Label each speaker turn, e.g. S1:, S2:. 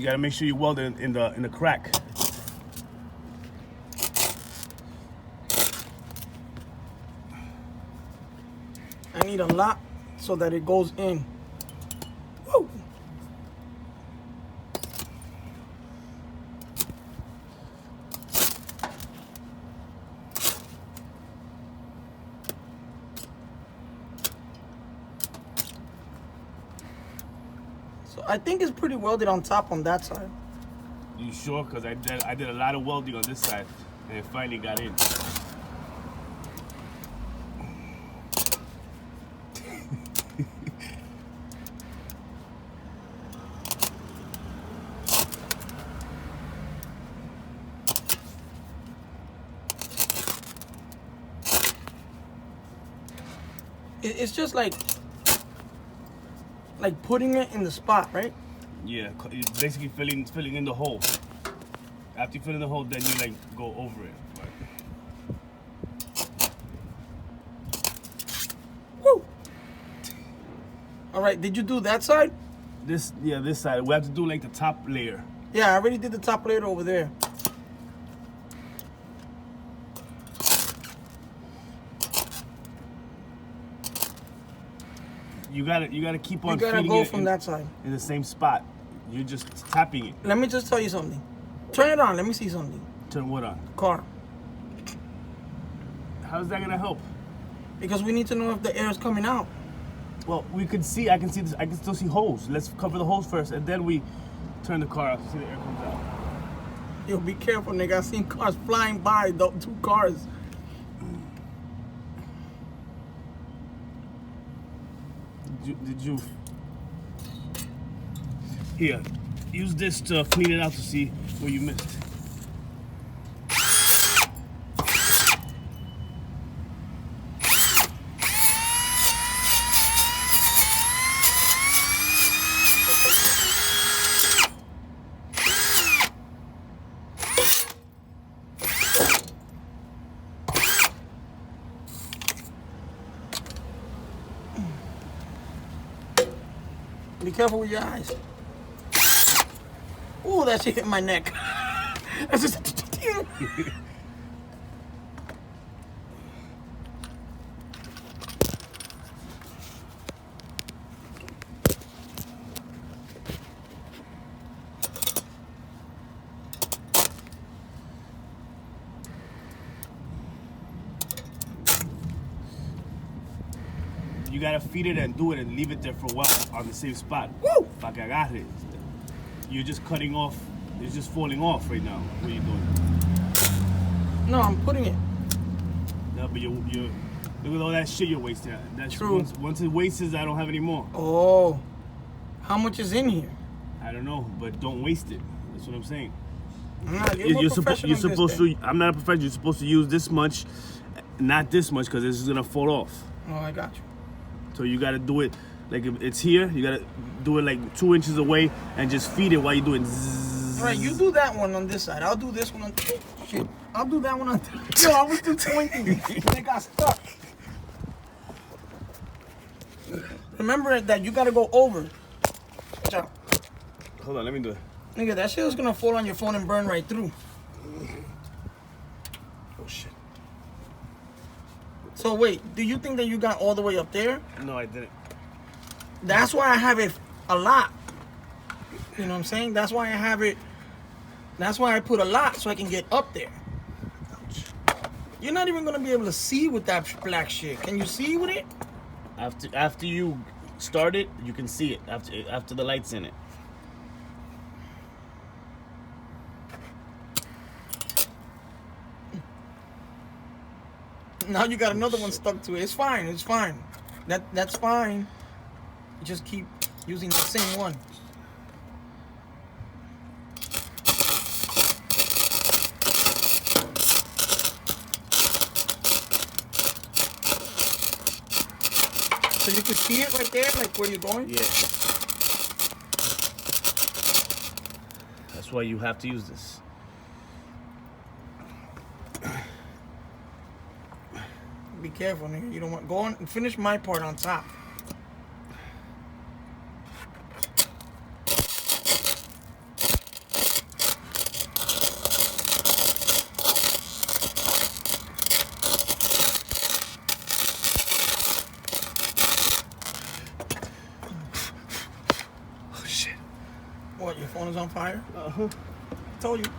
S1: You gotta make sure you weld it in the crack.
S2: I need a lot so that it goes in. Woo! So I think it's pretty welded on top on that side.
S1: You sure? Because I did a lot of welding on this side, and it finally got in.
S2: It's just like putting it in the spot, right?
S1: Yeah, it's basically filling in the hole. After you fill in the hole, then you like go over it.
S2: Woo! All right, did you do that side?
S1: This side. We have to do like the top layer.
S2: Yeah, I already did the top layer over there.
S1: You gotta keep on.
S2: You gotta
S1: feeding
S2: go
S1: it
S2: from that side
S1: in the same spot. You're just tapping it.
S2: Let me just tell you something. Turn it on. Let me see something.
S1: Turn what on?
S2: Car.
S1: How's that gonna help?
S2: Because we need to know if the air is coming out.
S1: Well, we could see. I can see this. I can still see holes. Let's cover the holes first, and then we turn the car off to see the air comes out.
S2: Yo, be careful, nigga. I seen cars flying by. Two cars.
S1: Did you? Here, use this to clean it out to see where you missed.
S2: Be careful with your eyes. Ooh, that shit hit my neck. That's just.
S1: You gotta feed it and do it and leave it there for a while on the same spot.
S2: Woo!
S1: Pa que agarre. You're just cutting off. It's just falling off right now. What are you doing?
S2: No, I'm putting it.
S1: No, but you're look at all that shit you're wasting. That's
S2: True.
S1: Once it wastes, I don't have any more.
S2: Oh, how much is in here?
S1: I don't know, but don't waste it. That's what I'm saying.
S2: Nah, you're
S1: supposed to. I'm not a professional. You're supposed to use this much, not this much, because this is gonna fall off.
S2: Oh, I got you.
S1: So you gotta do it like if it's here. You gotta do it like 2 inches away and just feed it while you're doing.
S2: All right, you do that one on this side. I'll do this one on. Shit, I'll do that one on. Yo, I was too pointing. They got stuck. Remember that you gotta go over. Watch out.
S1: Hold on, let me do it.
S2: Nigga, that shit is gonna fall on your phone and burn right through.
S1: Oh shit.
S2: So wait, do you think that you got all the way up there?
S1: No, I didn't.
S2: That's why I have it a lot. You know what I'm saying? That's why I have it. That's why I put a lot so I can get up there. You're not even gonna be able to see with that black shit. Can you see with it?
S1: After you start it, you can see it after the light's in it.
S2: Now you got another one stuck to it. It's fine. It's fine. That's fine. You just keep using the same one. So you can see it right there, like where you're going?
S1: Yeah. That's why you have to use this.
S2: Be careful, nigga. You don't want. Go on and finish my part on top. What, your phone is on fire?
S1: Uh-huh.
S2: Told you.